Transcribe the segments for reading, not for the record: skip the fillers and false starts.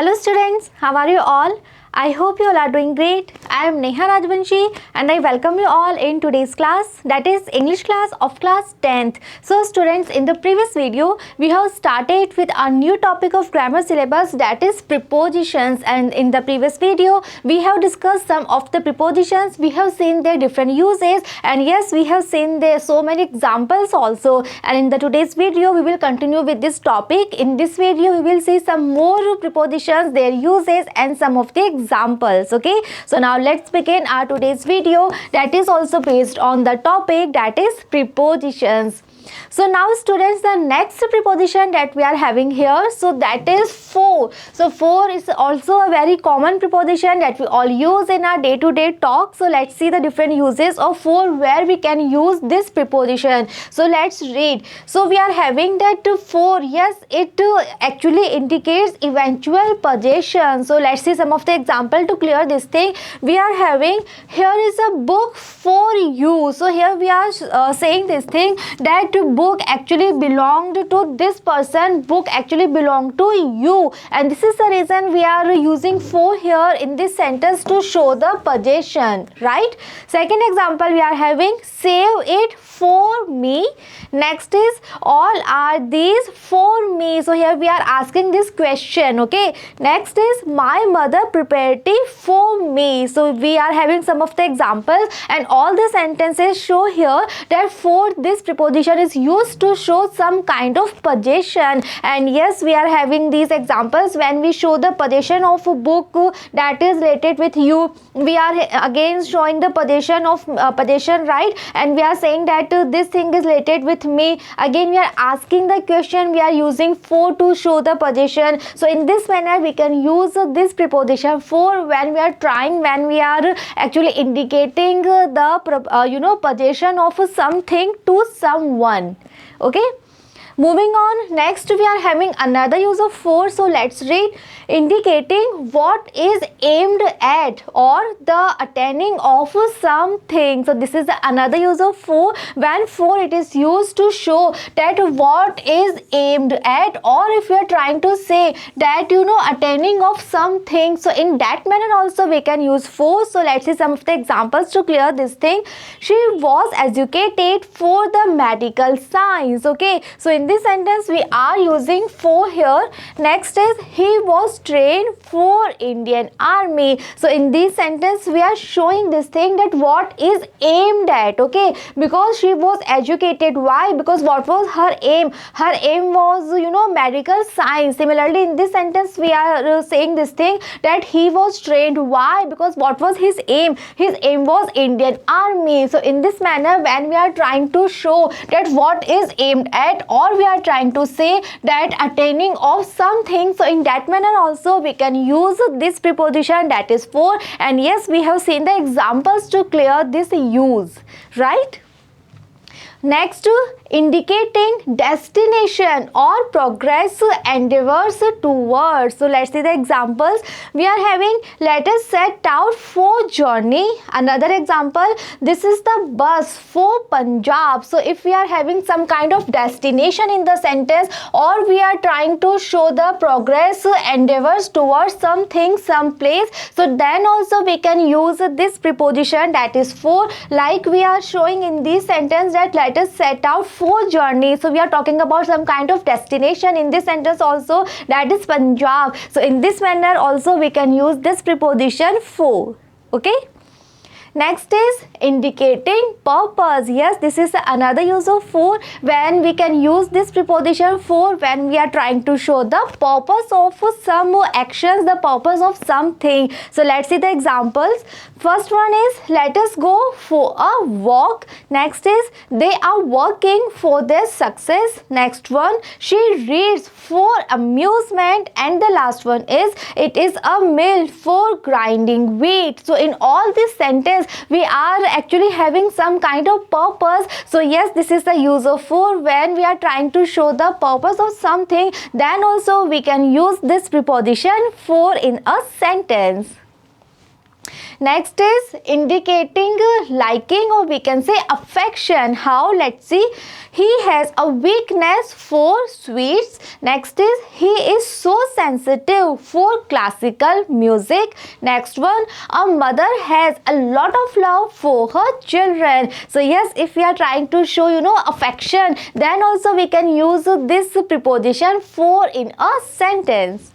Hello students, how are you all? I hope you all are doing great. I am Neha Rajvanshi and I welcome you all in today's class, that is English class of class 10th. So students, in the previous video we have started with a new topic of grammar syllabus, that is prepositions, and in the previous video we have discussed some of the prepositions. We have seen their different uses, and yes, we have seen there so many examples also, and in the today's video we will continue with this topic. In this video we will see some more prepositions, their uses and some of the examples. Okay, so now let's begin our today's video, that is also based on the topic, that is prepositions. So now students, the next preposition that we are having here, so that is for. So for is also a very common preposition that we all use in our day-to-day talk. So let's see the different uses of for, where we can use this preposition. So let's read. So we are having that for, yes, it actually indicates eventual possession. So let's see some of the example to clear this thing. We are having, here is a book for you. So here we are saying this thing, that book actually belonged to this person, book actually belonged to you, and this is the reason we are using for here in this sentence to show the possession, right? Second example we are having, save it for me. Next is, all are these for me. So here we are asking this question. Okay, next is, my mother prepared tea for me. So we are having some of the examples, and all the sentences show here that for this preposition is used to show some kind of possession. And yes, we are having these examples when we show the possession of a book that is related with you. We are again showing the possession of possession, right? And we are saying that this thing is related with me. Again we are asking the question, we are using for to show the possession. So in this manner we can use this preposition for when we are actually indicating the possession of something to someone. Okay, moving on, next we are having another use of for. So let's read. Indicating what is aimed at or the attaining of something. So this is another use of for, when for it is used to show that what is aimed at, or if we are trying to say that attaining of something, so in that manner also we can use for. So let's see some of the examples to clear this thing. She was educated for the medical science. Okay, so in this sentence we are using for here. Next is, he was trained for Indian Army. So in this sentence we are showing this thing, that what is aimed at. Okay, because she was educated. Why? Because what was her aim? Her aim was medical science. Similarly in this sentence we are saying this thing, that he was trained. Why? Because what was his aim? His aim was Indian Army. So in this manner, when we are trying to show that what is aimed at, or we are trying to say that attaining of something, so in that manner also we can use this preposition, that is for. And yes, we have seen the examples to clear this use, right? Next, indicating destination or progress endeavors towards. So let's see the examples. We are having, let us set out for journey. Another example, this is the bus for Punjab. So if we are having some kind of destination in the sentence, or we are trying to show the progress endeavors towards something, some place, so then also we can use this preposition, that is for. Like we are showing in this sentence that let us set out for journey. So we are talking about some kind of destination in this sentence also, that is Punjab. So in this manner also we can use this preposition for. Okay, next is indicating purpose. Yes, this is another use of for, when we can use this preposition for when we are trying to show the purpose of some actions, the purpose of something. So let's see the examples. First one is, let us go for a walk. Next is, they are working for their success. Next one, she reads for amusement. And the last one is, it is a mill for grinding wheat. So in all this sentence we are actually having some kind of purpose. So yes, this is the use of for, when we are trying to show the purpose of something, then also we can use this preposition for in a sentence. Next is indicating liking, or we can say affection. How? Let's see. He has a weakness for sweets. Next is he is so sensitive for classical music. Next one, a mother has a lot of love for her children. So yes, if we are trying to show affection, then also we can use this preposition for in a sentence.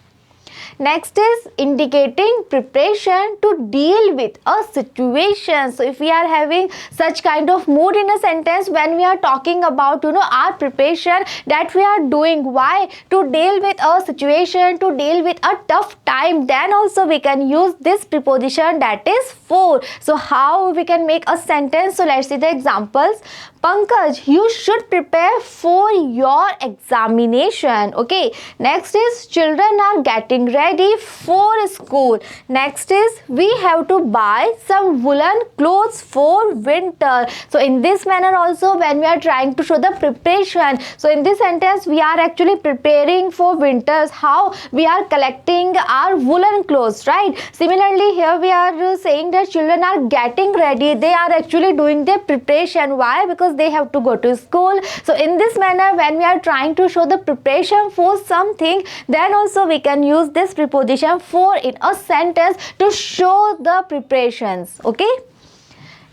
Next is indicating preparation to deal with a situation. So if we are having such kind of mood in a sentence, when we are talking about our preparation that we are doing, why? To deal with a situation, to deal with a tough time, then also we can use this preposition, that is for. So how we can make a sentence? So let's see the examples. Pankaj, you should prepare for your examination. Okay. Next is children are getting ready for school. Next is we have to buy some woolen clothes for winter. So in this manner also, when we are trying to show the preparation, so in this sentence we are actually preparing for winters. How? We are collecting our woolen clothes, right? Similarly, here we are saying that children are getting ready. They are actually doing their preparation. Why? Because they have to go to school. So in this manner, when we are trying to show the preparation for something, then also we can use this preposition for in a sentence to show the preparations. Okay.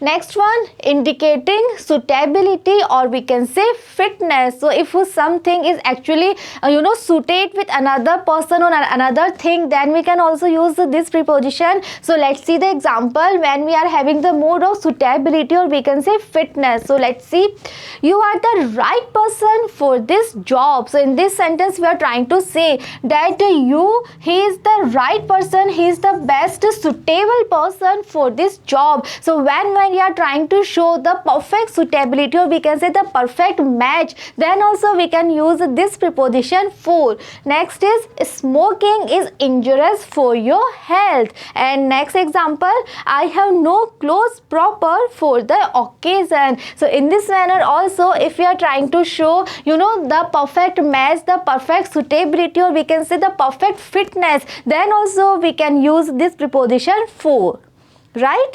Next one, indicating suitability, or we can say fitness. So if something is actually suited with another person or another thing, then we can also use this preposition. So let's see the example when we are having the mood of suitability, or we can say fitness. So let's see. You are the right person for this job. So in this sentence we are trying to say that he is the right person, he is the best suitable person for this job. So when we are trying to show the perfect suitability, or we can say the perfect match, then also we can use this preposition for. Next is smoking is injurious for your health. And next example, I have no clothes proper for the occasion. So in this manner also, if we are trying to show the perfect match, the perfect suitability, or we can say the perfect fitness, then also we can use this preposition for, right?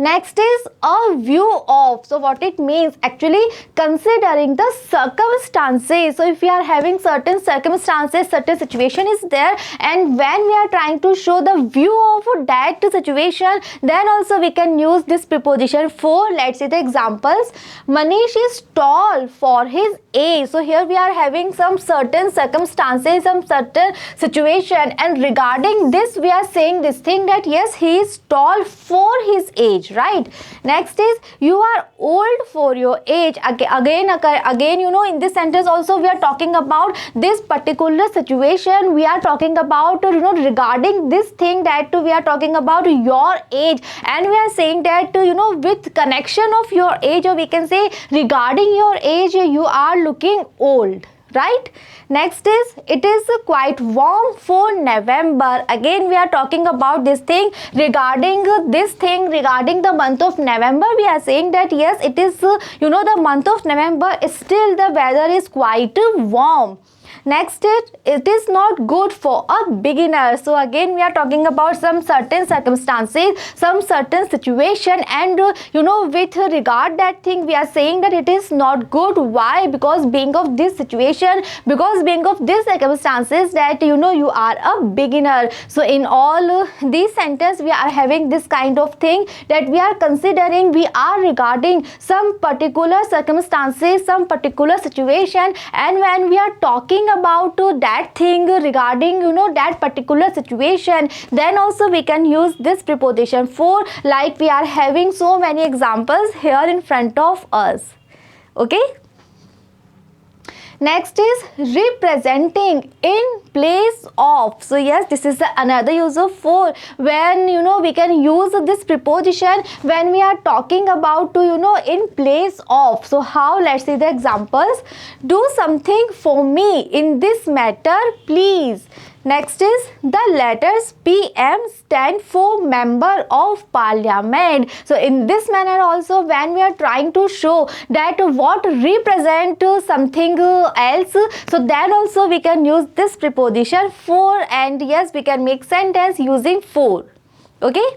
Next is a view of. So what it means, actually considering the circumstances. So if we are having certain circumstances, certain situation is there, and when we are trying to show the view of that situation, then also we can use this preposition for. Let's see the examples. Manish is tall for his age. So here we are having some certain circumstances, some certain situation, and regarding this we are saying this thing that yes, he is tall for his age, right? Next is you are old for your age. Again in this sentence also we are talking about this particular situation. We are talking about regarding this thing, that we are talking about your age, and we are saying that with connection of your age, or we can say regarding your age, you are looking old, right? Next is it is quite warm for November. Again we are talking about this thing, regarding regarding the month of November. We are saying that yes, it is the month of November, still the weather is quite warm. Next is it is not good for a beginner. So again we are talking about some certain circumstances, some certain situation, and with regard that thing we are saying that it is not good. Why? Because being of this situation, because being of these circumstances, that you are a beginner. So in all these sentences we are having this kind of thing, that we are considering, we are regarding some particular circumstances, some particular situation, and when we are talking about that thing regarding that particular situation, then also we can use this preposition for, like we are having so many examples here in front of us. Okay. Next is representing in place of. So yes, this is another use of for, when we can use this preposition when we are talking about in place of. So how? Let's see the examples. Do something for me in this matter, please. Next is the letters PM stand for Member of Parliament. So in this manner also, when we are trying to show that what represent something else, so then also we can use this preposition for, and yes, we can make sentence using for. Okay.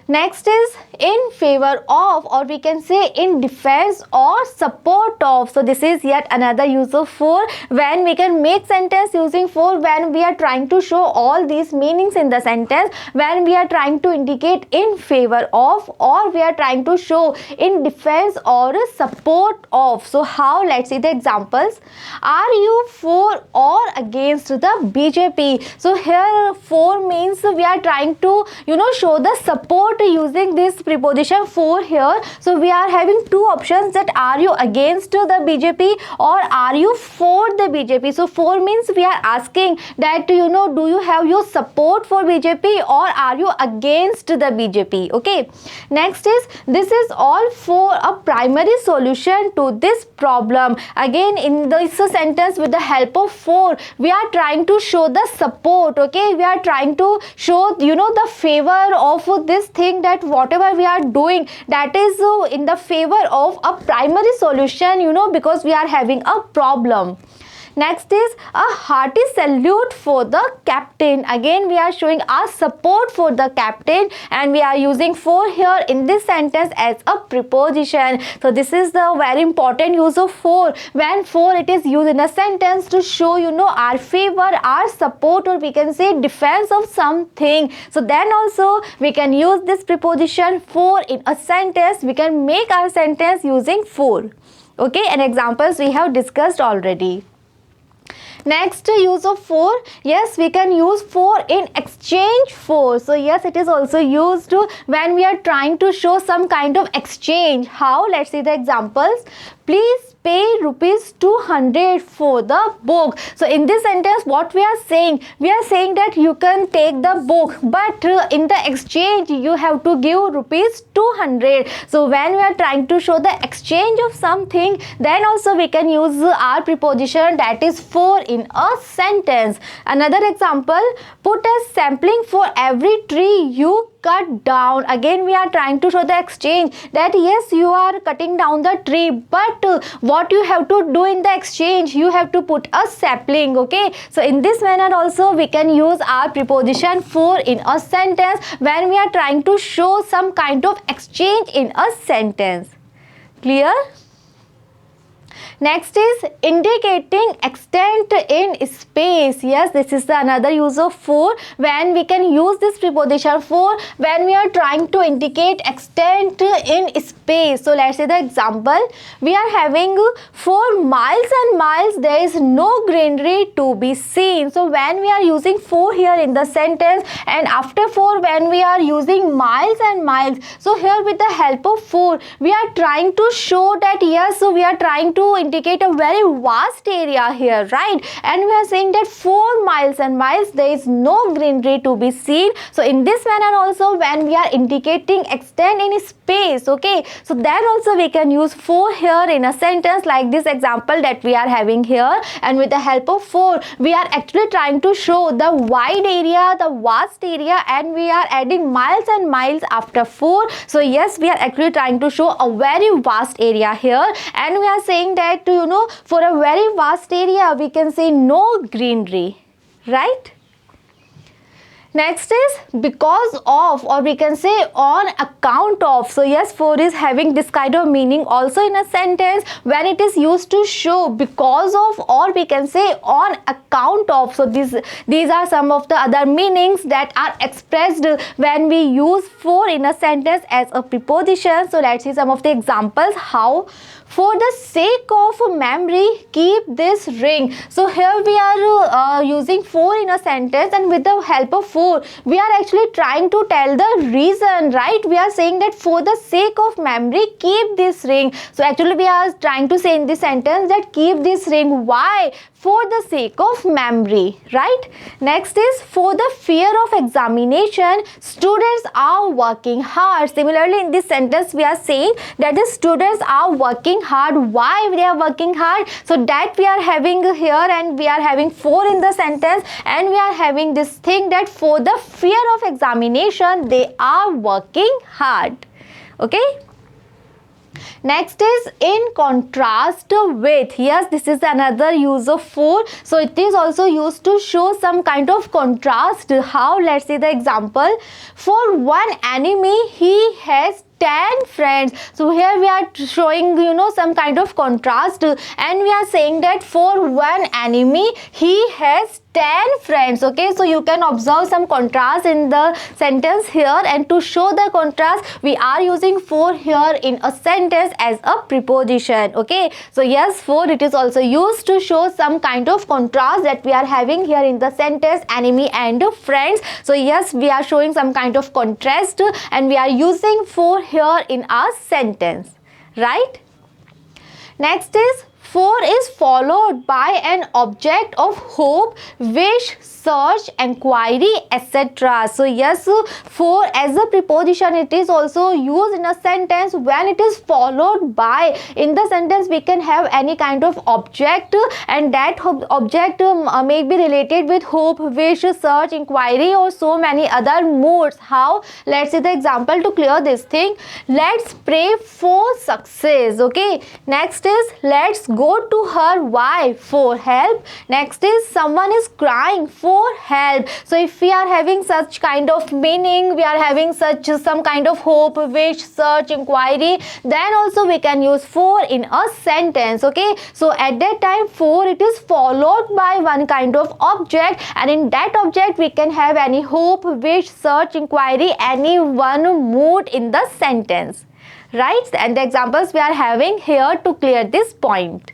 Next is in favor of, or we can say in defense or support of. So this is yet another use of for, when we can make sentence using for when we are trying to show all these meanings in the sentence, when we are trying to indicate in favor of, or we are trying to show in defense or support of. So how? Let's see the examples. Are you for or against the BJP? So here for means we are trying to show the support using this preposition for here. So we are having two options, that are you against the BJP or are you for the BJP. So for means we are asking that do you have your support for BJP or are you against the BJP. Okay. Next is this is all for a primary solution to this problem. Again in this sentence with the help of for, we are trying to show the support. Okay, we are trying to show the favor of this thing, that whatever we are doing, that is in the favor of a primary solution, because we are having a problem. Next is a hearty salute for the captain. Again we are showing our support for the captain, and we are using for here in this sentence as a preposition. So this is the very important use of for, when for it is used in a sentence to show our favor, our support, or we can say defense of something. So then also we can use this preposition for in a sentence. We can make our sentence using for. Okay, and examples we have discussed already. Next use of for, yes, we can use for in exchange for. So yes, it is also used when we are trying to show some kind of exchange. How? Let's see the examples. Please pay rupees 200 for the book. So in this sentence what we are saying that you can take the book, but in the exchange you have to give rupees 200. So when we are trying to show the exchange of something, then also we can use our preposition, that is for, in a sentence. Another example, put a sapling for every tree you cut down. Again we are trying to show the exchange, that yes, you are cutting down the tree, but what you have to do in the exchange, you have to put a sapling. Okay, so in this manner also we can use our preposition for in a sentence when we are trying to show some kind of exchange in a sentence. Clear? Next is indicating extent in space. Yes, this is the another use of for, when we can use this preposition for when we are trying to indicate extent in space. So let's see the example. We are having for miles and miles there is no greenery to be seen. So when we are using for here in the sentence, and after for when we are using miles and miles, so here with the help of for we are trying to show that yes, so we are trying to indicate a very vast area here, right? And we are saying that 4 miles and miles there is no greenery to be seen. So in this manner also when we are indicating extent in space, okay, so then also we can use for here in a sentence like this example that we are having here, and with the help of for we are actually trying to show the wide area, the vast area, and we are adding miles and miles after for. So yes, we are actually trying to show a very vast area here, and we are saying that for a very vast area we can say no greenery, right? Next is because of, or we can say on account of. So yes, for is having this kind of meaning also in a sentence when it is used to show because of, or we can say on account of. So these are some of the other meanings that are expressed when we use for in a sentence as a preposition. So let's see some of the examples. How? For the sake of memory, keep this ring. So here we are using for in a sentence, and with the help of for we are actually trying to tell the reason, right? We are saying that for the sake of memory, keep this ring. So actually we are trying to say in this sentence that keep this ring. Why? For the sake of memory, right? Next is for the fear of examination, students are working hard. Similarly, in this sentence we are saying that the students are working hard. Why they are working hard? So that we are having here, and we are having for in the sentence, and we are having this thing that for the fear of examination they are working hard. Okay. Next is in contrast with. Yes, this is another use of for. So it is also used to show some kind of contrast. How? Let's see the example. For one enemy, he has 10 friends. So here we are showing some kind of contrast, and we are saying that for one enemy he has 10 friends. Okay, so you can observe some contrast in the sentence here, and to show the contrast we are using for here in a sentence as a preposition. Okay, so yes, for it is also used to show some kind of contrast that we are having here in the sentence enemy and friends. So yes, we are showing some kind of contrast and we are using for here in our sentence, right? Next is for is followed by an object of hope, wish, search, inquiry, etc. So yes, for as a preposition it is also used in a sentence when it is followed by. In the sentence we can have any kind of object, and that object may be related with hope, wish, search, inquiry, or so many other moods. How? Let's see the example to clear this thing. Let's pray for success. Okay, next is let's go to her. Why? For help. Next is someone is crying. For help. So if we are having such kind of meaning, we are having such some kind of hope, wish, search, inquiry, then also we can use for in a sentence. Okay, so at that time for it is followed by one kind of object, and in that object we can have any hope, wish, search, inquiry, any one mood in the sentence, right? And the examples we are having here to clear this point.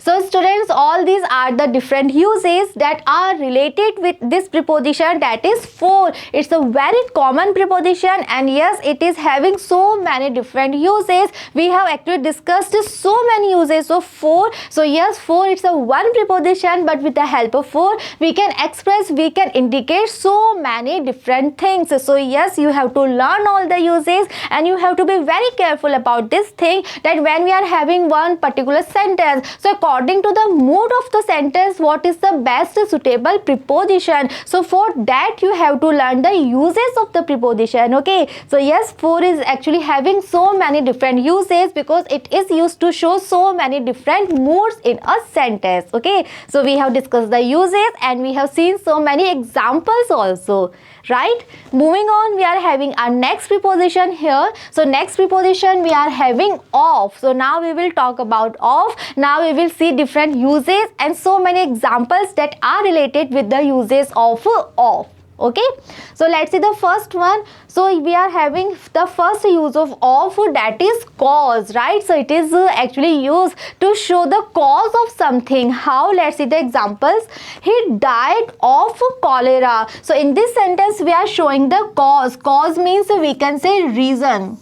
So students, all these are the different uses that are related with this preposition, that is for. It's a very common preposition, and yes, it is having so many different uses. We have actually discussed so many uses of for. So yes, for it's a one preposition, but with the help of for we can express, we can indicate so many different things. So yes, you have to learn all the uses, and you have to be very careful about this thing, that when we are having one particular sentence, so according to the mood of the sentence, what is the best suitable preposition. So for that you have to learn the uses of the preposition. Okay, so yes, for is actually having so many different uses because it is used to show so many different moods in a sentence. Okay, so we have discussed the uses and we have seen so many examples also, right? Moving on, we are having our next preposition here. So next preposition we are having of. So now we will talk about of. Now we will see different uses and so many examples that are related with the uses of. Okay, so let's see the first one. So we are having the first use of that is cause, right? So it is actually used to show the cause of something. How? Let's see the examples. He died of cholera. So in this sentence we are showing the cause. Cause means we can say reason.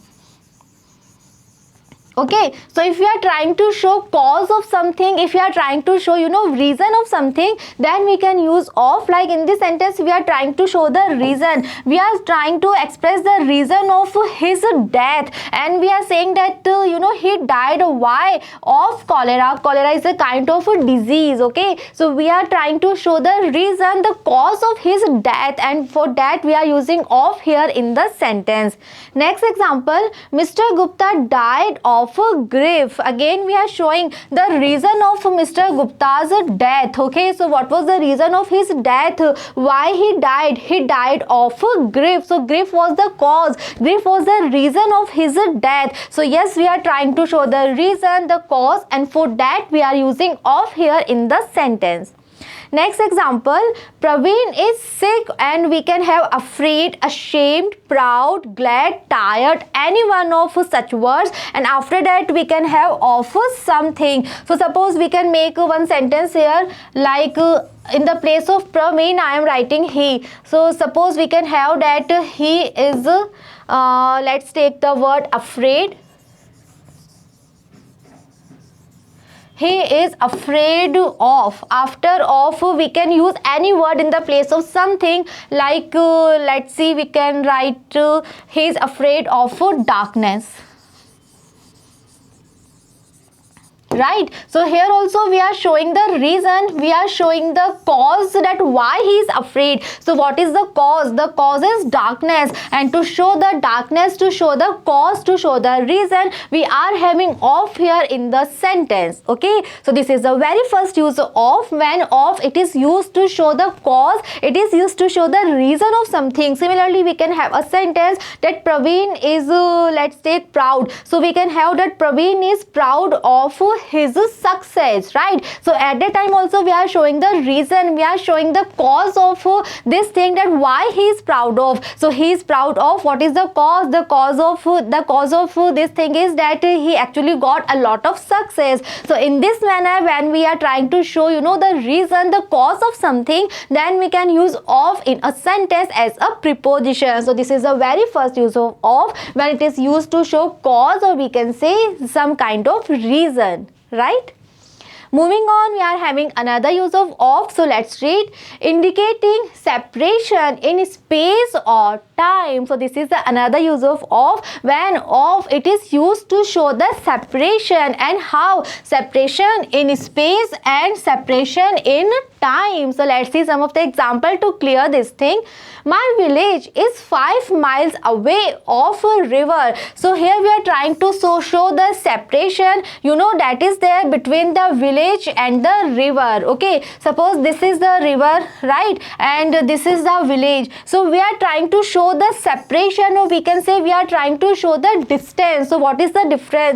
Okay, so if we are trying to show cause of something, if we are trying to show reason of something, then we can use of. Like in this sentence we are trying to show the reason, we are trying to express the reason of his death, and we are saying that he died. Why? Of cholera. Cholera is a kind of a disease. Okay, so we are trying to show the reason, the cause of his death, and for that we are using of here in the sentence. Next example, Mr. Gupta died of grief. Again we are showing the reason of Mr. Gupta's death. Okay, so what was the reason of his death? Why he died? He died of grief. So grief was the cause, grief was the reason of his death. So yes, we are trying to show the reason, the cause, and for that we are using of here in the sentence. Next example, Praveen is sick, and we can have afraid, ashamed, proud, glad, tired, any one of such words, and after that we can have of something. So suppose we can make one sentence here, like in the place of Praveen I am writing he. So suppose we can have that he is let's take the word afraid. He is afraid of. After of we can use any word in the place of something, like let's see, we can write he is afraid of darkness, right? So here also we are showing the reason, we are showing the cause, that why he is afraid. So what is the cause? The cause is darkness, and to show the darkness, to show the cause, to show the reason, we are having of here in the sentence. Okay, so this is the very first use of. When of, it is used to show the cause, it is used to show the reason of something. Similarly, we can have a sentence that Praveen is let's take proud. So we can have that Praveen is proud of his success, right? So at that time also we are showing the reason, we are showing the cause of this thing, that why he is proud of. So he is proud of, what is the cause? The cause of this thing is that he actually got a lot of success. So in this manner, when we are trying to show, you know, the reason, the cause of something, then we can use of in a sentence as a preposition. So this is the very first use of when it is used to show cause, or we can say some kind of reason, right? Moving on, we are having another use of. So let's read. Indicating separation in space or time. So this is another use of when of, it is used to show the separation, and how separation in space and separation in time. So let's see some of the example to clear this thing. My village is 5 miles away of a river. So here we are trying to show the separation, you know, that is there between the village and the river. Okay, suppose this is the river, right, and this is the village. So we are trying to show the separation, or we can say we are trying to show the distance. So what is the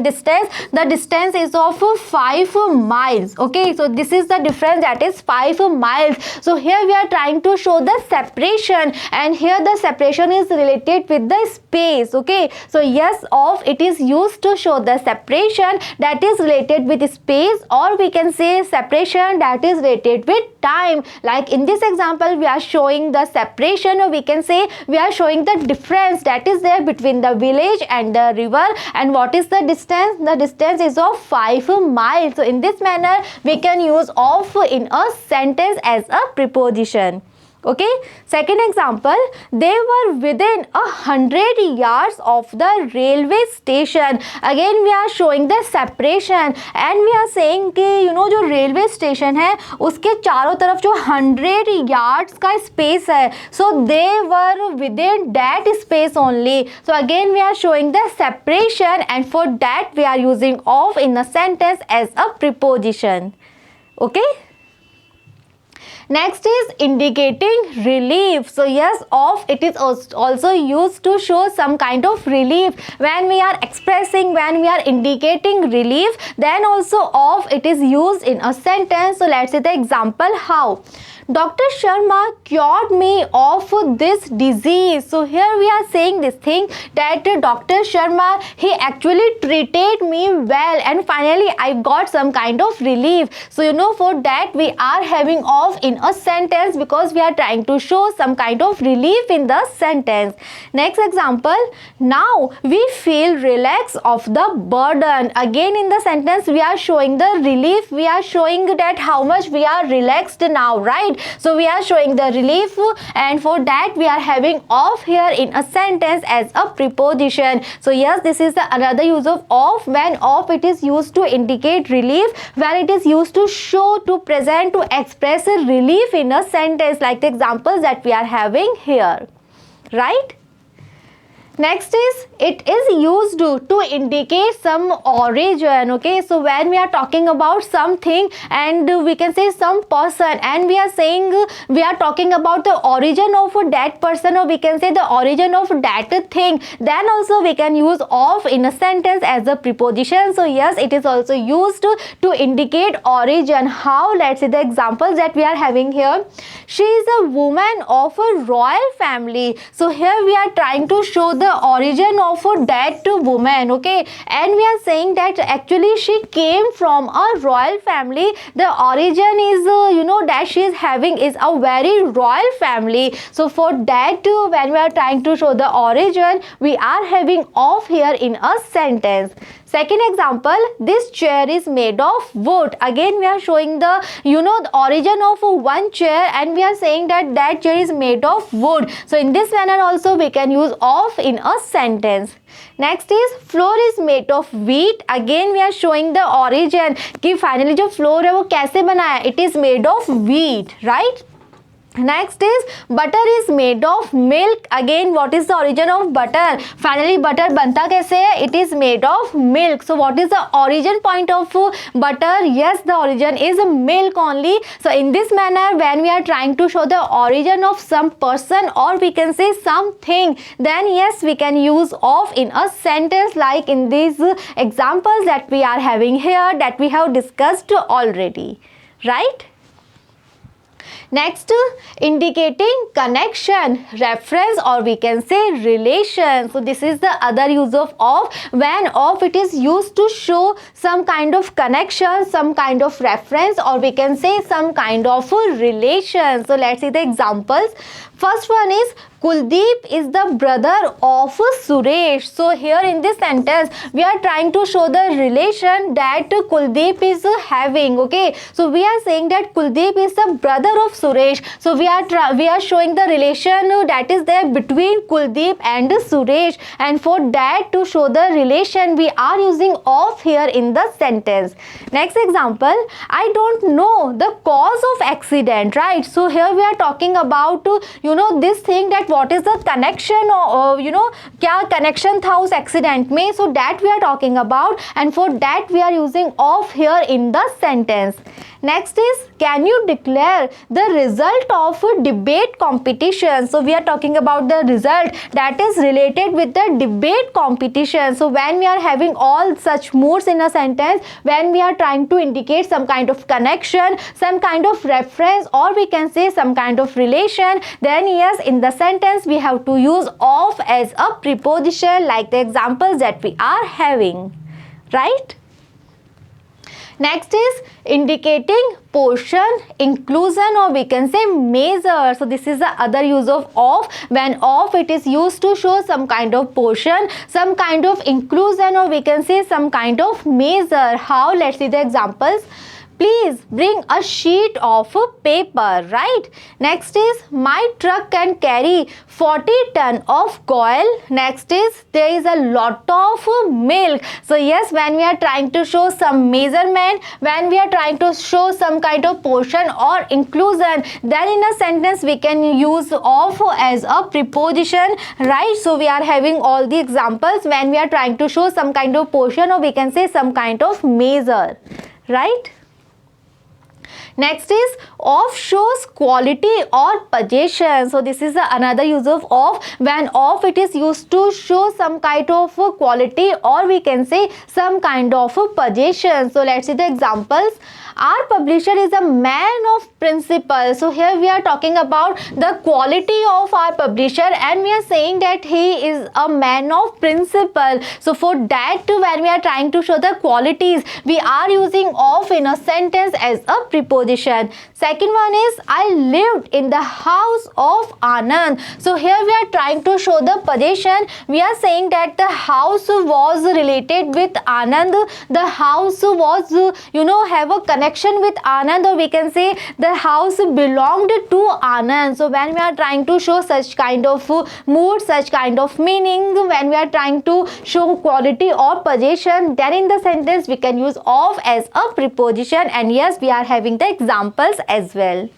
distance? The distance is of 5 miles. Okay, so this is the difference, that is 5 miles. So here we are trying to show the separation, and here the separation is related with the space. Okay, so yes, of, it is used to show the separation that is related with space, or we can say separation that is related with time. Like in this example, we are showing the separation, or we can say we are showing the difference that is there between the village and the river. And what is the distance? The distance is of 5 miles. So in this manner, we can use of in a sentence as a preposition. Okay, second example, they were within 100 yards of the railway station. Again we are showing the separation, and we are saying कि you know जो railway station है उसके चारों तरफ जो 100 yards का space है, so they were within that space only. So again we are showing the separation, and for that we are using of in a sentence as a preposition. Okay. Next is indicating relief. So yes, of, it is also used to show some kind of relief. When we are expressing, when we are indicating relief, then also of, it is used in a sentence. So let's see the example how. Dr. Sharma cured me of this disease. So here we are saying this thing, that Dr. Sharma, he actually treated me well, and finally I got some kind of relief. So you know, for that we are having of in a sentence, because we are trying to show some kind of relief in the sentence. Next example, now we feel relaxed of the burden. Again in the sentence we are showing the relief, we are showing that how much we are relaxed now, right? So we are showing the relief, and for that we are having of here in a sentence as a preposition. So yes, this is the another use of when of, it is used to indicate relief, when it is used to show, to present, to express a relief in a sentence, like the examples that we are having here, right? Next is, it is used to indicate some origin. Okay, so when we are talking about something, and we can say some person, and we are saying we are talking about the origin of that person, or we can say the origin of that thing, then also we can use of in a sentence as a preposition. So yes, it is also used to indicate origin. How? Let's see the examples that we are having here. She is a woman of a royal family. So here we are trying to show the origin of that woman. Okay, and we are saying that actually she came from a royal family. The origin is you know, that she is having is a very royal family. So for that, when we are trying to show the origin, we are having of here in a sentence. Second example, this chair is made of wood. Again we are showing the the origin of one chair and we are saying that that chair is made of wood. So in this manner also we can use of in a sentence. Next is floor is made of wheat. Again we are showing the origin कि finally जो floor है वो कैसे बना है, it is made of wheat, right? Next is butter is made of milk. Again what is the origin of butter? Finally butter बनता कैसे है? It is made of milk. So what is the origin point of butter? Yes, the origin is milk only. So in this manner when we are trying to show the origin of some person or we can say something, then yes we can use of in a sentence like in these examples that we are having here that we have discussed already, right? Next, indicating connection, reference or we can say relation. So this is the other use of when of it is used to show some kind of connection, some kind of reference or we can say some kind of relation. So let's see the examples. First one is Kuldeep is the brother of Suresh. So here in this sentence we are trying to show the relation that Kuldeep is having. Okay, so we are saying that Kuldeep is the brother of Suresh. So we are showing the relation that is there between Kuldeep and Suresh, and for that to show the relation we are using of here in the sentence. Next example, I don't know the cause of accident, right? So here we are talking about this thing that what is the connection or क्या connection था उस accident में, so that we are talking about and for that we are using of here in the sentence. Next is can you declare the result of a debate competition. So we are talking about the result that is related with the debate competition. So when we are having all such moods in a sentence, when we are trying to indicate some kind of connection, some kind of reference or we can say some kind of relation, then yes in the sentence we have to use of as a preposition like the examples that we are having, right? Next is indicating portion, inclusion or we can say measure. So this is the other use of when of it is used to show some kind of portion, some kind of inclusion or we can say some kind of measure. How? Let's see the examples. Please bring a sheet of paper, right? Next is my truck can carry 40 ton of coal. Next is there is a lot of milk. So yes, when we are trying to show some measurement, when we are trying to show some kind of portion or inclusion, then in a sentence we can use of as a preposition, right? So we are having all the examples when we are trying to show some kind of portion or we can say some kind of measure, right? Next is of shows quality or possession. So this is another use of when of it is used to show some kind of quality or we can say some kind of possession. So let's see the examples. Our publisher is a man of principle. So here we are talking about the quality of our publisher and we are saying that he is a man of principle. So for that when we are trying to show the qualities, we are using of in a sentence as a preposition. Second one is I lived in the house of Anand. So here we are trying to show the possession. We are saying that the house was related with Anand. The house was have a connection with Anand or we can say the house belonged to Anand. So when we are trying to show such kind of mood, such kind of meaning, when we are trying to show quality or possession, then in the sentence we can use of as a preposition and yes we are having the examples as well.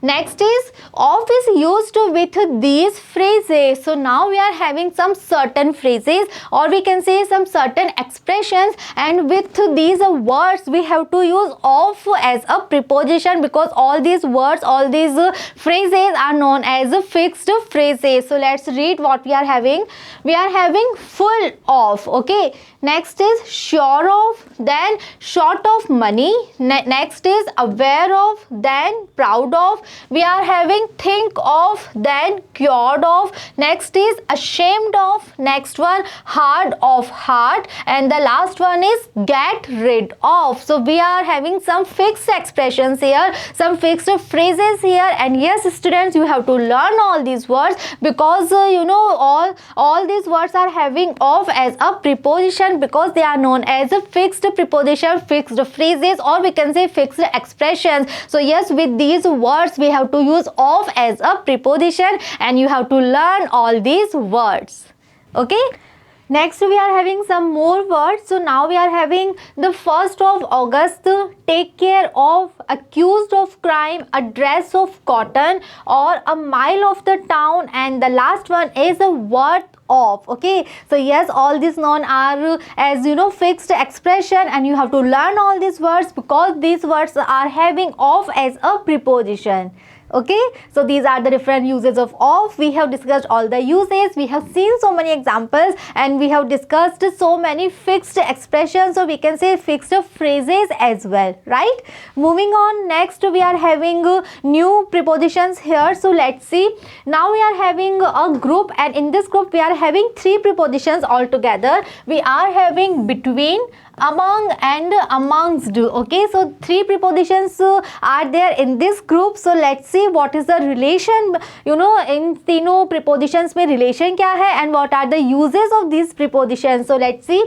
Next is of is used with these phrases. So now we are having some certain phrases or we can say some certain expressions and with these words we have to use of as a preposition because all these words, all these phrases are known as fixed phrases. So let's read what we are having. We are having full of, okay. Next is sure of, then short of money. Next is aware of, then proud of, we are having think of, then cured of, next is ashamed of, next one hard of heart, and the last one is get rid of. So we are having some fixed expressions here, some fixed phrases here, and yes students, you have to learn all these words because you know all these words are having of as a preposition because they are known as a fixed preposition, fixed phrases, or we can say fixed expressions. So yes, with these words we have to use of as a preposition and you have to learn all these words. Okay, next we are having some more words. So now we are having the 1st of August, take care of, accused of crime, a dress of cotton, or a mile of the town, and the last one is a worth of. Okay, so yes, all these known are as you know fixed expression and you have to learn all these words because these words are having of as a preposition. Okay, so these are the different uses of we have discussed all the uses, we have seen so many examples, and we have discussed so many fixed expressions, so we can say fixed phrases as well, right? Moving on, next we are having new prepositions here. So let's see, now we are having a group, and in this group we are having 3 prepositions altogether. We are having between, among, and amongst. Okay, so 3 prepositions are there in this group. So let's see what is the relation, you know, in तीनों prepositions में relation क्या है and what are the uses of these prepositions. So let's see,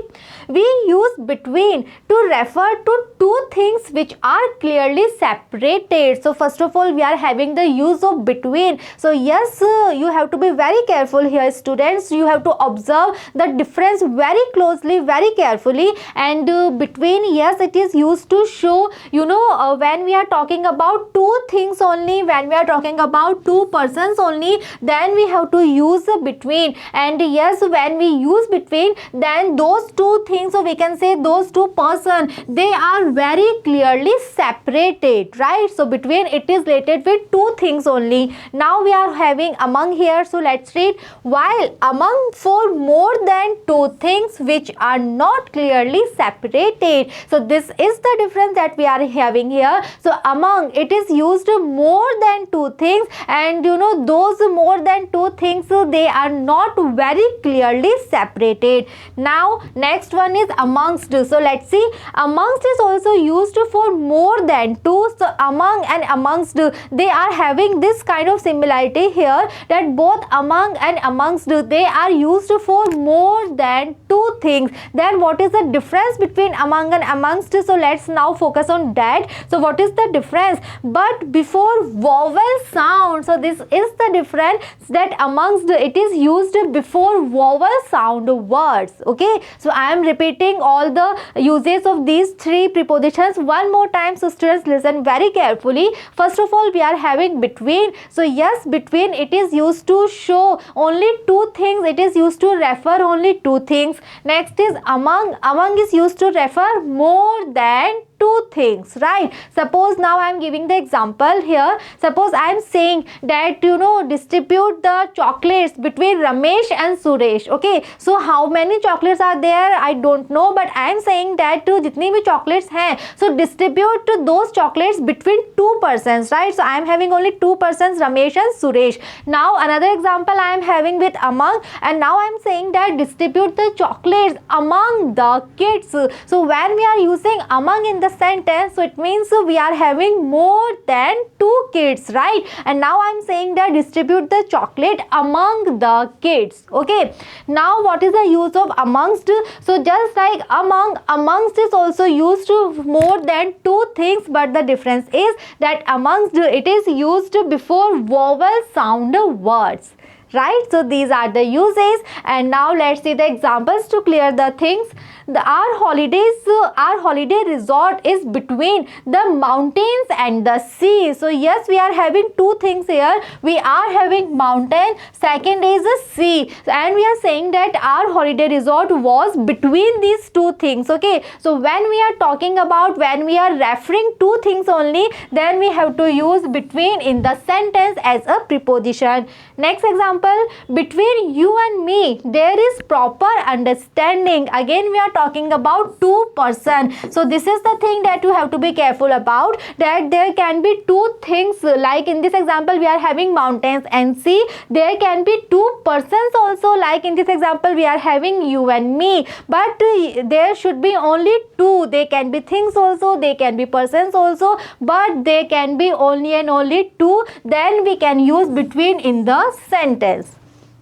we use between to refer to two things which are clearly separated. So first of all we are having the use of between. So yes, you have to be very careful here students, you have to observe the difference very closely, very carefully. And between, yes, it is used to show, you know, when we are talking about two things only, when we are talking about two persons only, then we have to use between. And yes, when we use between, then those two things, so we can say those two persons, they are very clearly separated, right? So between, it is related with two things only. Now we are having among here. So let's read, while among for more than two things which are not clearly separated. So this is the difference that we are having here. So among, it is used more than two things, and you know those more than two things, they are not very clearly separated. Now next one is amongst. So let's see, amongst is also used for more than two. So among and amongst, they are having this kind of similarity here, that both among and amongst, they are used for more than two things. Then what is the difference between among and amongst? So let's now focus on that. So what is the difference? But before vowel sound, so this is the difference, that amongst, it is used before vowel sound words. Okay, so I am repeating all the uses of these three prepositions one more time, so students listen very carefully. First of all, we are having between. So yes, between, it is used to show only two things, it is used to refer only two things. Next is among. Among is used to refer more than two things, right? Suppose now I am giving the example here. Suppose I am saying that, you know, distribute the chocolates between Ramesh and Suresh. Okay, so how many chocolates are there? I don't know, but I am saying that जितनी भी chocolates हैं, so distribute those chocolates between two persons, right? So I am having only two persons, Ramesh and Suresh. Now another example I am having with among, and now I am saying that distribute the chocolates among the kids. So when we are using among in the sentence, so it means we are having more than two kids, right? And now I'm saying that distribute the chocolate among the kids. Okay, now what is the use of amongst? So just like among, amongst is also used to more than two things, but the difference is that amongst, it is used before vowel sound words, right? So these are the uses, and now let's see the examples to clear the things. Our holiday resort is between the mountains and the sea. So yes, we are having two things here. We are having mountain, second is a sea, and we are saying that our holiday resort was between these two things. Okay, so when we are talking about, when we are referring two things only, then we have to use between in the sentence as a preposition. Next example example, between you and me there is proper understanding. Again we are talking about two person. So this is the thing that you have to be careful about, that there can be two things. Like in this example we are having mountains and sea. There can be two persons also, like in this example we are having you and me, but there should be only two. They can be things also, they can be persons also, but they can be only and only two. Then we can use between in the sentence.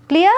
Clear?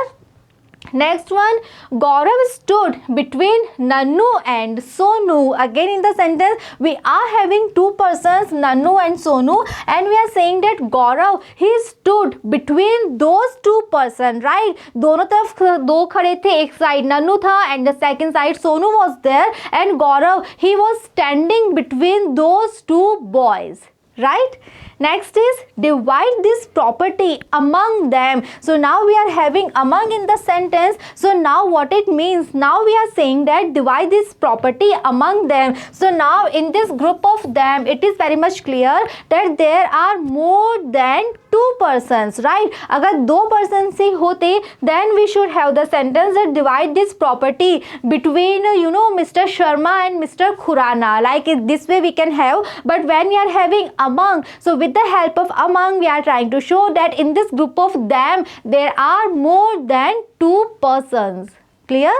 Next one, Gaurav stood between Nannu and Sonu. Again in the sentence we are having two persons, Nannu and Sonu, and we are saying that Gaurav he stood between those two persons, right? दोनों तरफ दो खड़े थे, एक side Nannu था and the second side Sonu was there, and Gaurav he was standing between those two boys, right? Next is divide this property among them. So now we are having among in the sentence. So now what it means? Now we are saying that divide this property among them. So now in this group of them, it is very much clear that there are more than two persons, right? अगर दो persons ही होते, then we should have the sentence that divide this property between Mr. Sharma and Mr. Khurana. Like this way we can have. But when we are having among, so with the help of among we are trying to show that in this group of them there are more than two persons. Clear?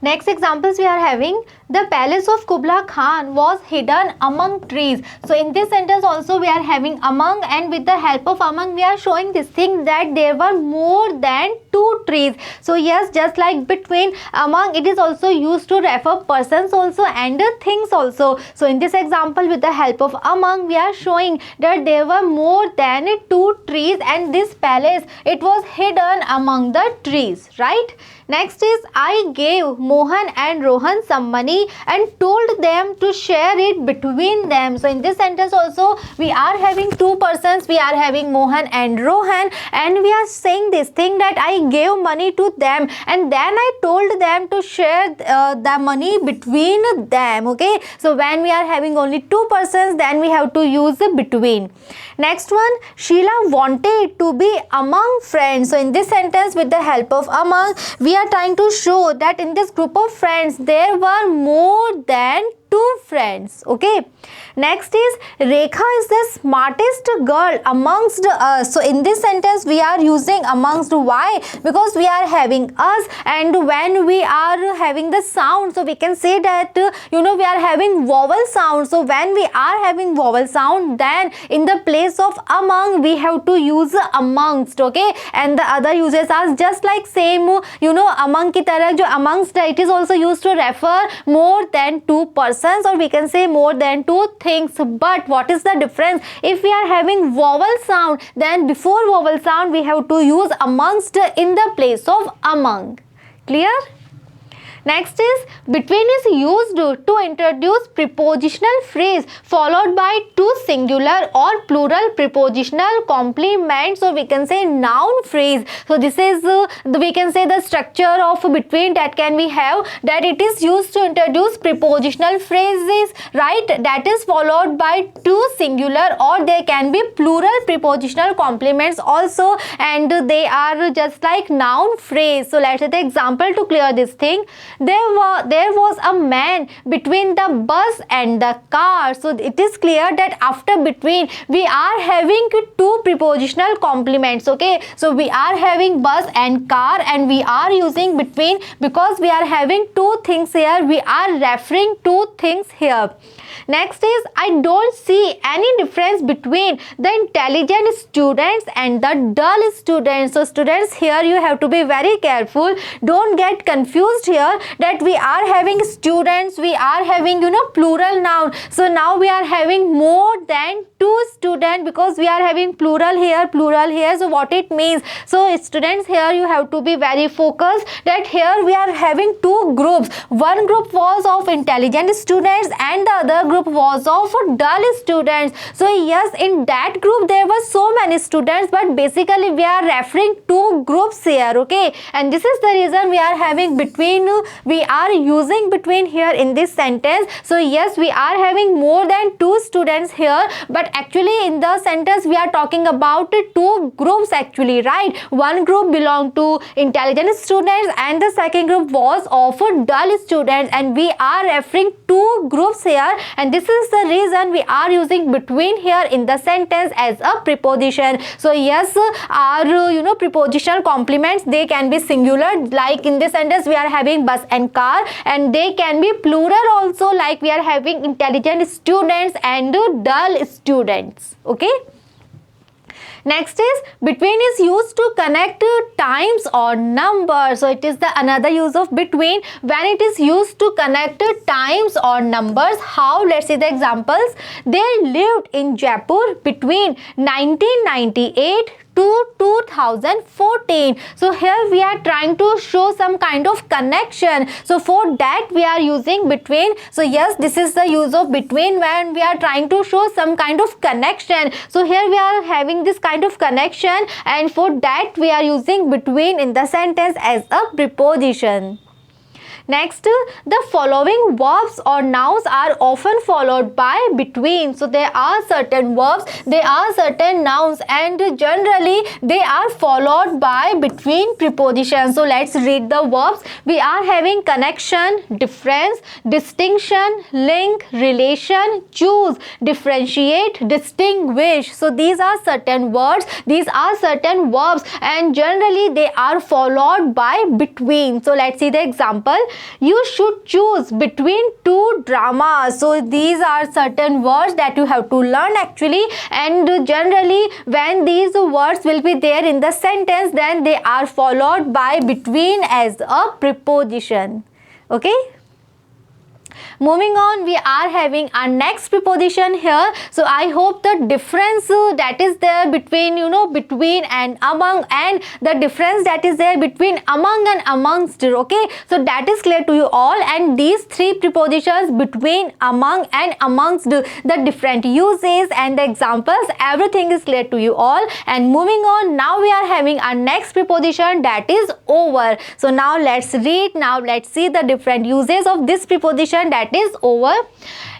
Next examples we are having, the palace of Kubla Khan was hidden among trees. So in this sentence also we are having among, and with the help of among we are showing this thing that there were more than two trees. So yes, just like between, among it is also used to refer persons also and things also. So in this example with the help of among we are showing that there were more than two trees and this palace it was hidden among the trees, right? Next is, I gave Mohan and Rohan some money and told them to share it between them. So in this sentence also we are having two persons, we are having Mohan and Rohan, and we are saying this thing that I gave money to them and then I told them to share the money between them. Okay, so when we are having only two persons, then we have to use the between. Next one, Sheila wanted to be among friends. So in this sentence with the help of among we are trying to show that in this group of friends there were more than two friends. Okay, next is, Rekha is the smartest girl amongst us. So in this sentence we are using amongst. Why? Because we are having us, and when we are having the sound, so we can say that we are having vowel sound. So when we are having vowel sound, then in the place of among we have to use amongst. Okay, and the other uses are just like same among की तरह जो amongst it is also used to refer more than two persons, or we can say more than two things. But what is the difference? If we are having vowel sound, then before vowel sound we have to use amongst in the place of among. Clear? Next is, between is used to introduce prepositional phrase followed by two singular or plural prepositional complements. So we can say noun phrase. So this is we can say the structure of between that can we have, that it is used to introduce prepositional phrases, right, that is followed by two singular or there can be plural prepositional complements also, and they are just like noun phrase. So let's take the example to clear this thing. There was a man between the bus and the car. So it is clear that after between we are having two prepositional complements. Okay, so we are having bus and car and we are using between because we are having two things here, we are referring two things here. Next is, I don't see any difference between the intelligent students and the dull students. So students, here you have to be very careful. Don't get confused here that we are having students, we are having plural noun. So now we are having more than two students because we are having plural here, plural here. So what it means? So students, here you have to be very focused that here we are having two groups. One group was of intelligent students and the other group was of dull students. So yes, in that group there were are so many students, but basically we are referring to groups here, okay? And this is the reason we are having between, we are using between here in this sentence. So yes, we are having more than 2 students here, but actually in the sentence we are talking about 2 groups actually, right? One group belonged to intelligent students and the second group was of dull students, and we are referring 2 groups here, and this is the reason we are using between here in the sentence as a preposition. So yes, our prepositional complements, they can be singular, like in this sentence we are having bus and car, and they can be plural also, like we are having intelligent students and dull students, okay? Next is between is used to connect times or numbers. So it is the another use of between when it is used to connect times or numbers. How? Let's see the examples. They lived in Jaipur between 1998 to 2014. So here we are trying to show some kind of connection. So for that we are using between. So yes, this is the use of between when we are trying to show some kind of connection. So here we are having this kind of connection, and for that we are using between in the sentence as a preposition. Next, the following verbs or nouns are often followed by between. So there are certain verbs, there are certain nouns, and generally they are followed by between prepositions. So let's read the verbs. We are having connection, difference, distinction, link, relation, choose, differentiate, distinguish. So these are certain words, these are certain verbs, and generally they are followed by between. So let's see the example. You should choose between 2 dramas. So these are certain words that you have to learn actually, and generally when these words will be there in the sentence, then they are followed by between as a preposition, okay? Moving on, we are having our next preposition here. So I hope the difference that is there between between and among, and the difference that is there between among and amongst, okay? So that is clear to you all, and these 3 prepositions between, among and amongst, the different uses and the examples, everything is clear to you all. And moving on, now we are having our next preposition, that is over. So now let's read, now let's see the different uses of this preposition, that is over.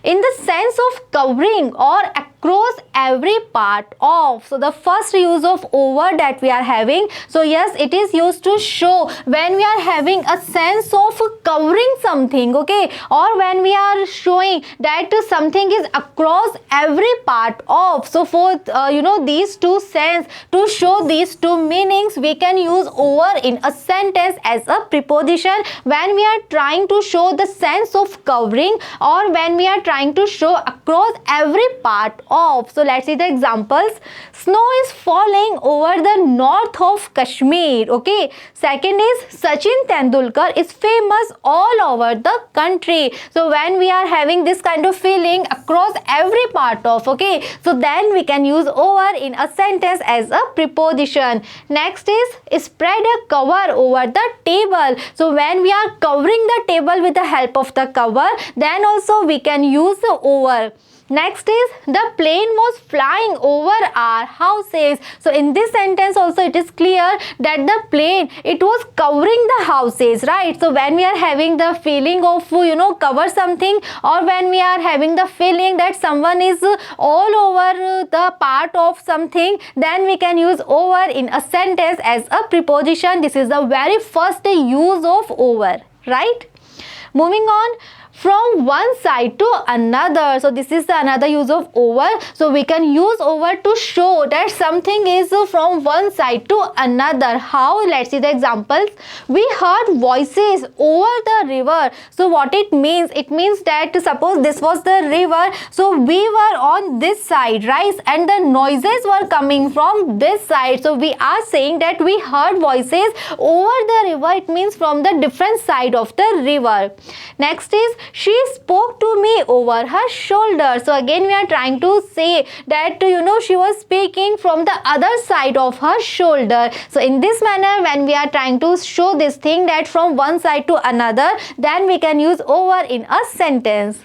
In the sense of covering or across every part of. So the first use of over that we are having, so yes, it is used to show when we are having a sense of covering something, okay, or when we are showing that something is across every part of. So for these 2 sense, to show these 2 meanings, we can use over in a sentence as a preposition when we are trying to show the sense of covering, or when we are trying to show across every part of. So let's see the examples. Snow is falling over the north of Kashmir, okay. Second is Sachin Tendulkar is famous all over the country. So when we are having this kind of feeling across every part of, okay, so then we can use over in a sentence as a preposition. Next is spread a cover over the table. So when we are covering the table with the help of the cover, then also we can use the over. Next is the plane was flying over our houses. So in this sentence also it is clear that the plane, it was covering the houses, right? So when we are having the feeling of cover something, or when we are having the feeling that someone is all over the part of something, then we can use over in a sentence as a preposition. This is the very first use of over, right? Moving on, from one side to another. So this is the another use of over. So we can use over to show that something is from one side to another. How? Let's see the examples. We heard voices over the river. So what it means? It means that suppose this was the river, so we were on this side, right? And the noises were coming from this side. So we are saying that we heard voices over the river. It means from the different side of the river. Next is she spoke to me over her shoulder. So again we are trying to say that she was speaking from the other side of her shoulder. So in this manner, when we are trying to show this thing that from one side to another, then we can use over in a sentence.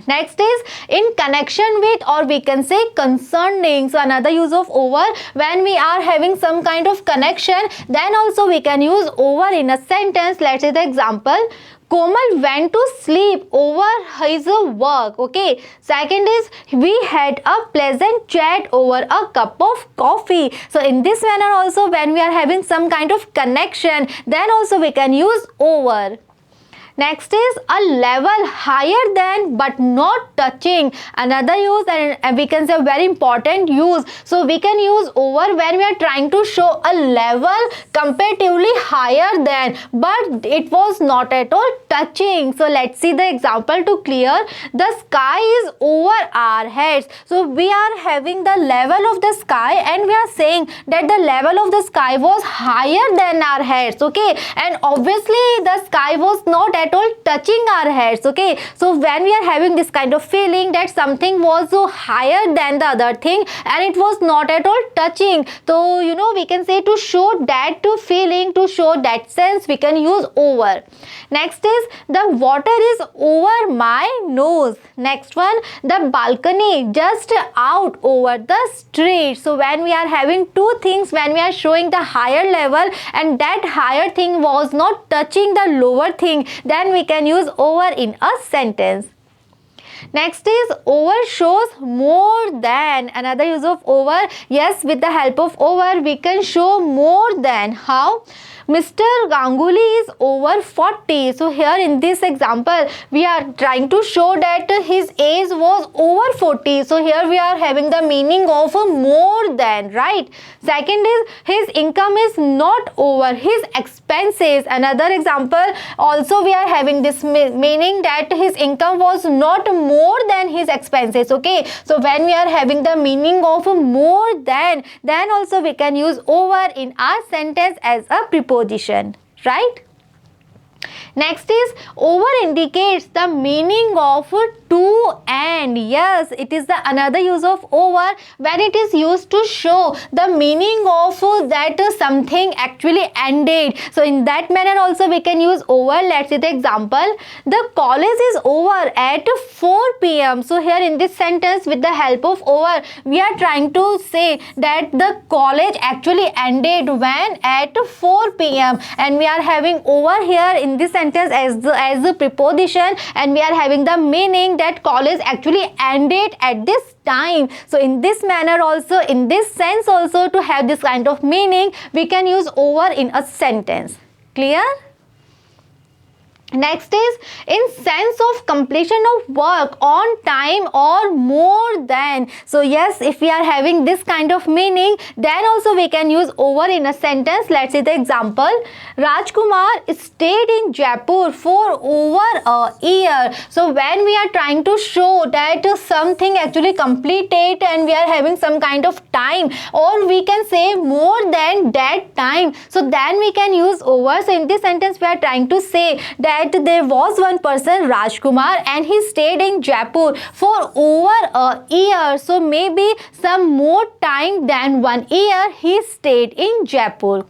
Next is in connection with, or we can say concerning. So another use of over, when we are having some kind of connection, then also we can use over in a sentence. Let's say the example, Komal went to sleep over his work. Okay. Second is, we had a pleasant chat over a cup of coffee. So in this manner also, when we are having some kind of connection, then also we can use over. Next is a level higher than but not touching. Another use, and we can say a very important use. So we can use over when we are trying to show a level comparatively higher than, but it was not at all touching. So let's see the example to clear. The sky is over our heads. So we are having the level of the sky and we are saying that the level of the sky was higher than our heads. Okay, and obviously the sky was not at all touching our heads. Okay, so when we are having this kind of feeling that something was so higher than the other thing and it was not at all touching, so we can say to show that feeling, to show that sense, we can use over. Next is the water is over my nose. Next one, the balcony just out over the street. So when we are having two things, when we are showing the higher level and that higher thing was not touching the lower thing, then we can use over in a sentence. Next is over shows more than. Another use of over. Yes, with the help of over we can show more than. How? Mr. Ganguly is over 40. So here in this example, we are trying to show that his age was over 40. So here we are having the meaning of more than, right? Second is his income is not over his expenses. Another example, also we are having this meaning that his income was not more than his expenses. Okay, so when we are having the meaning of more than, then also we can use over in our sentence as a preposition, right? Next is over indicates the meaning of to end. Yes, it is the another use of over when it is used to show the meaning of that something actually ended. So in that manner also we can use over. Let's see the example. The college is over at 4 p.m. So here in this sentence with the help of over we are trying to say that the college actually ended when at 4 p.m. and we are having over here in this sentence as the preposition, and we are having the meaning that college actually ended at this time. So in this manner also, in this sense also, to have this kind of meaning we can use over in a sentence. Clear? Next is in sense of completion of work on time or more than. So yes, if we are having this kind of meaning, then also we can use over in a sentence. Let's see the example. Rajkumar stayed in Jaipur for over a year. So when we are trying to show that something actually completed and we are having some kind of time, or we can say more than that time, so then we can use over. So in this sentence we are trying to say that there was one person, Rajkumar, and he stayed in Jaipur for over a year. So maybe some more time than 1 year he stayed in Jaipur.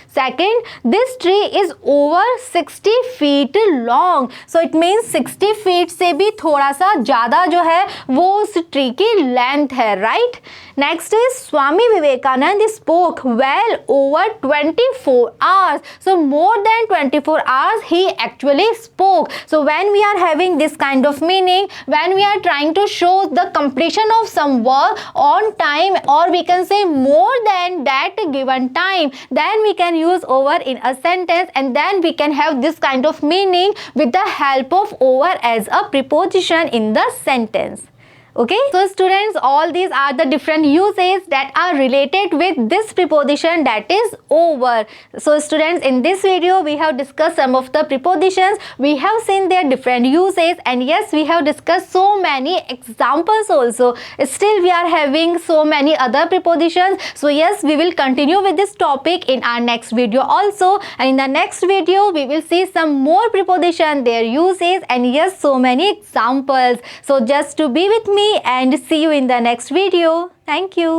Second, this tree is over 60 feet long. So it means 60 feet से भी थोड़ा सा ज़्यादा जो है वो उस tree की लेंथ है, right? Next is Swami Vivekanand spoke well over 24 hours. So more than 24 hours he actually spoke. So when we are having this kind of meaning, when we are trying to show the completion of some work on time, or we can say more than that given time, then we can use over in a sentence, and then we can have this kind of meaning with the help of over as a preposition in the sentence. Okay, so students, all these are the different uses that are related with this preposition, that is over. So students, in this video we have discussed some of the prepositions, we have seen their different uses, and yes, we have discussed so many examples also. Still we are having so many other prepositions. So yes, we will continue with this topic in our next video also, and in the next video we will see some more preposition, their uses, and yes, so many examples. So just to be with me and see you in the next video. Thank you.